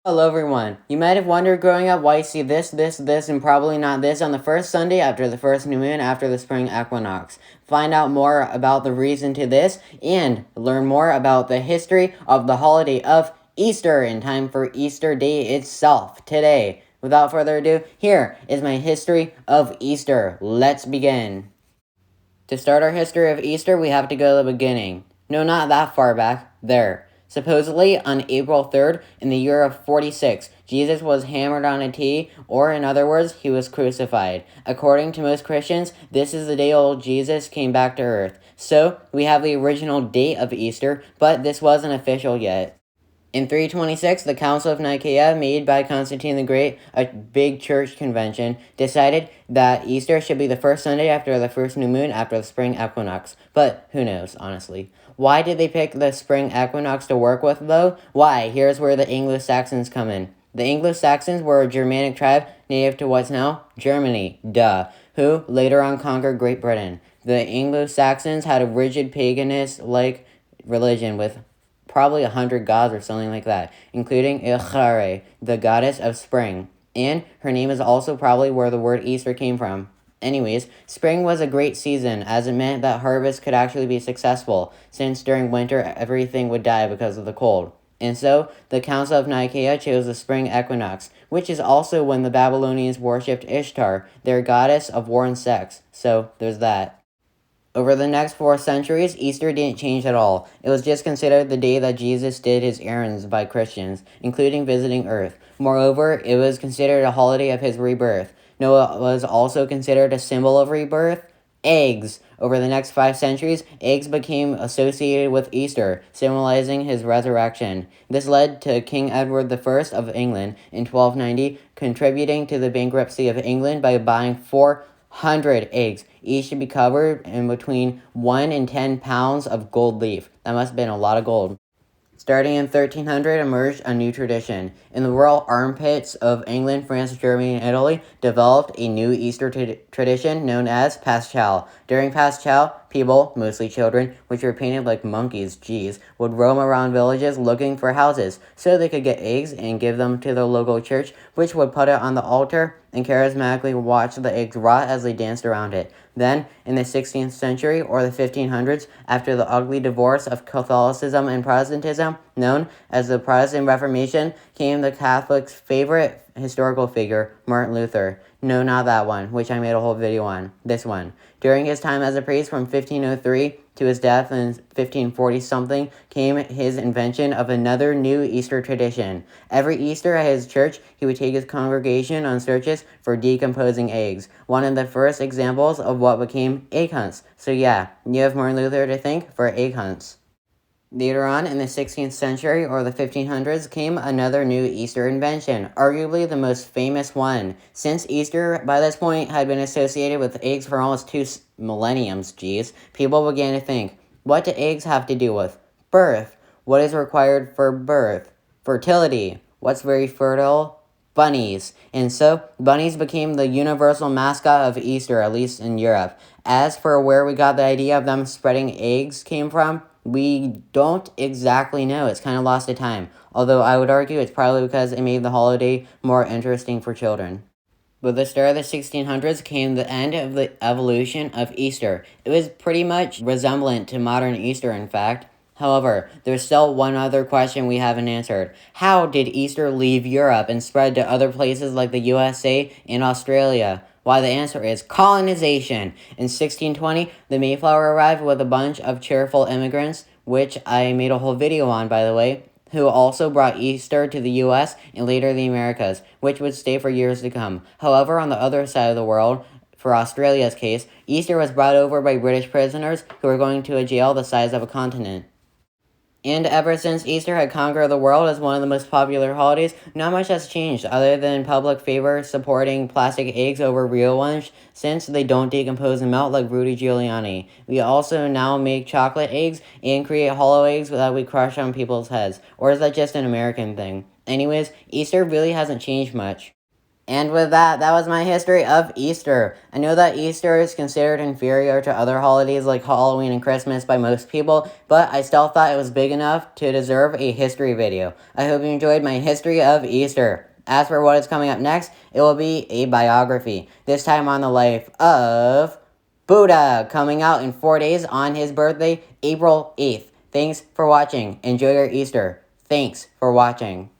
Hello everyone. You might have wondered growing up why you see this, and probably not this on the first Sunday after the first new moon after the spring equinox. Find out more about the reason to this and learn more about the history of the holiday of Easter in time for Easter Day itself today. Without further ado, here is my history of Easter. Let's begin. To start our history of Easter, we have to go to the beginning. No, not that far back. There. Supposedly, on April 3rd, in the year of 46, Jesus was hammered on a tree, or in other words, he was crucified. According to most Christians, this is the day old Jesus came back to earth. So, we have the original date of Easter, but this wasn't official yet. In 326, the Council of Nicaea, made by Constantine the Great, a big church convention, decided that Easter should be the first Sunday after the first new moon after the spring equinox. But who knows, honestly. Why did they pick the spring equinox to work with, though? Why? Here's where the Anglo-Saxons come in. The Anglo-Saxons were a Germanic tribe native to what's now Germany, who later on conquered Great Britain. The Anglo-Saxons had a rigid paganist-like religion with probably 100 gods or something like that, including Ilkhare, the goddess of spring. And her name is also probably where the word Easter came from. Anyways, spring was a great season, as it meant that harvest could actually be successful, since during winter everything would die because of the cold. And so, the Council of Nicaea chose the spring equinox, which is also when the Babylonians worshipped Ishtar, their goddess of war and sex. So, there's that. Over the next 4 centuries, Easter didn't change at all. It was just considered the day that Jesus did his errands by Christians, including visiting Earth. Moreover, it was considered a holiday of his rebirth. Noah was also considered a symbol of rebirth. Eggs. Over the next 5 centuries, eggs became associated with Easter, symbolizing his resurrection. This led to King Edward I of England in 1290, contributing to the bankruptcy of England by buying 400 eggs, each to be covered in between 1 and 10 pounds of gold leaf. That must have been a lot of gold. Starting in 1300 emerged a new tradition. In the royal armpits of England, France, Germany, and Italy developed a new Easter tradition known as Paschal. During Paschal, people, mostly children, which were painted like monkeys, would roam around villages looking for houses so they could get eggs and give them to the local church, which would put it on the altar and charismatically watch the eggs rot as they danced around it. Then, in the 16th century or the 1500s, after the ugly divorce of Catholicism and Protestantism, known as the Protestant Reformation, came the Catholics' favorite historical figure, Martin Luther. No, not that one, which I made a whole video on. This one. During his time as a priest from 1503 to his death in 1540-something came his invention of another new Easter tradition. Every Easter at his church, he would take his congregation on searches for decomposing eggs, one of the first examples of what became egg hunts. So yeah, you have Martin Luther to thank for egg hunts. Later on, in the 16th century or the 1500s, came another new Easter invention, arguably the most famous one. Since Easter, by this point, had been associated with eggs for almost 2 millenniums, people began to think, what do eggs have to do with? Birth. What is required for birth? Fertility. What's very fertile? Bunnies. And so, bunnies became the universal mascot of Easter, at least in Europe. As for where we got the idea of them spreading eggs came from, we don't exactly know. It's kind of lost to time. Although I would argue it's probably because it made the holiday more interesting for children. With the start of the 1600s came the end of the evolution of Easter. It was pretty much resemblant to modern Easter, in fact. However, there's still one other question we haven't answered. How did Easter leave Europe and spread to other places like the USA and Australia? Why, the answer is colonization. In 1620, the Mayflower arrived with a bunch of cheerful immigrants, which I made a whole video on, by the way, who also brought Easter to the US and later the Americas, which would stay for years to come. However, on the other side of the world, for Australia's case, Easter was brought over by British prisoners who were going to a jail the size of a continent. And ever since Easter had conquered the world as one of the most popular holidays, not much has changed other than public favor supporting plastic eggs over real ones since they don't decompose and melt like Rudy Giuliani. We also now make chocolate eggs and create hollow eggs that we crush on people's heads. Or is that just an American thing? Anyways, Easter really hasn't changed much. And with that, that was my history of Easter. I know that Easter is considered inferior to other holidays like Halloween and Christmas by most people, but I still thought it was big enough to deserve a history video. I hope you enjoyed my history of Easter. As for what is coming up next, it will be a biography, this time on the life of Buddha, coming out in 4 days on his birthday, April 8th. Thanks for watching. Enjoy your Easter. Thanks for watching.